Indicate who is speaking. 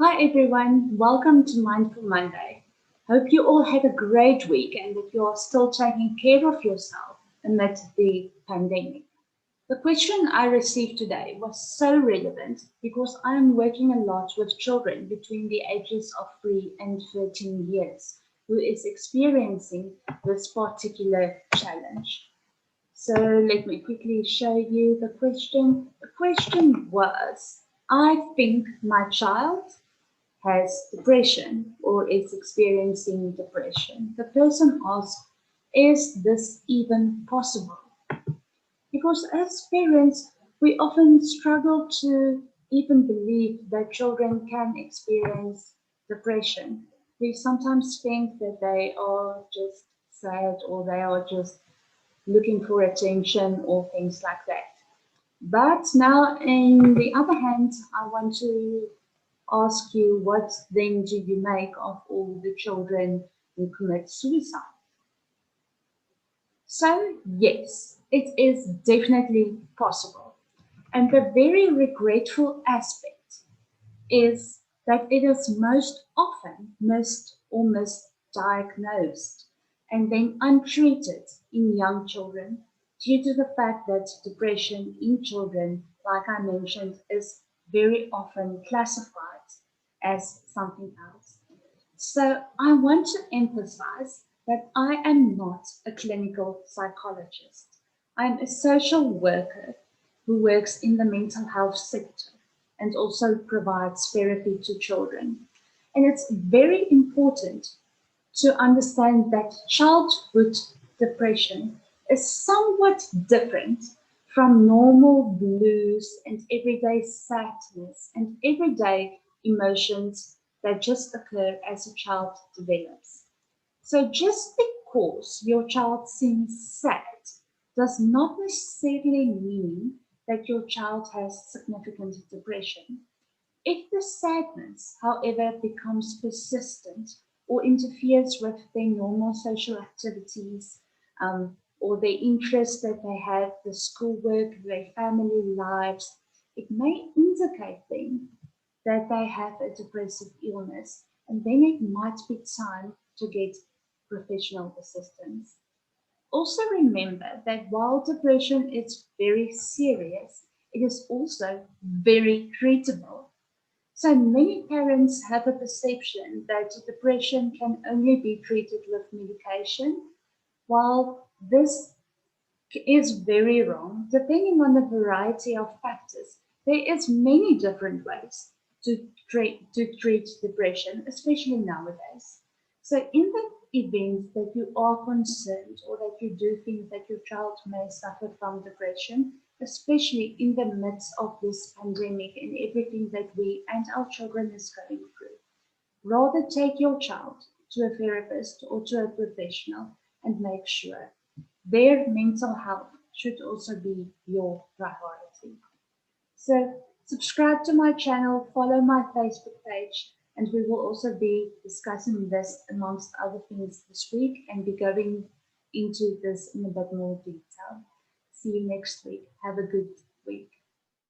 Speaker 1: Hi everyone, welcome to Mindful Monday. Hope you all had a great week and that you are still taking care of yourself amid the pandemic. The question I received today was so relevant because I am working a lot with children between the ages of 3 and 13 years who is experiencing this particular challenge. So let me quickly show you the question. The question was, I think my child has depression or is experiencing depression. The person asks, is this even possible? Because as parents, we often struggle to even believe that children can experience depression. We sometimes think that they are just sad or they are just looking for attention or things like that. But now, in the other hand, I want to ask you, what then do you make of all the children who commit suicide? So, yes, it is definitely possible. And the very regretful aspect is that it is most often missed or misdiagnosed and then untreated in young children due to the fact that depression in children, like I mentioned, is very often classified as something else. So I want to emphasize that I am not a clinical psychologist. I'm a social worker who works in the mental health sector and also provides therapy to children. And it's very important to understand that childhood depression is somewhat different from normal blues and everyday sadness and everyday emotions that just occur as a child develops. So just because your child seems sad does not necessarily mean that your child has significant depression. If the sadness, however, becomes persistent or interferes with their normal social activities, or their interests that they have, the schoolwork, their family lives, it may indicate then that they have a depressive illness, and then it might be time to get professional assistance. Also remember that while depression is very serious, it is also very treatable. So many parents have a perception that depression can only be treated with medication, while this is very wrong. Depending on the variety of factors, there is many different ways to treat depression, especially nowadays. So in the event that you are concerned or that you do think that your child may suffer from depression, especially in the midst of this pandemic and everything that we and our children is going through, rather take your child to a therapist or to a professional and make sure their mental health should also be your priority. So subscribe to my channel, follow my Facebook page, and we will also be discussing this amongst other things this week and be going into this in a bit more detail. See you next week. Have a good week.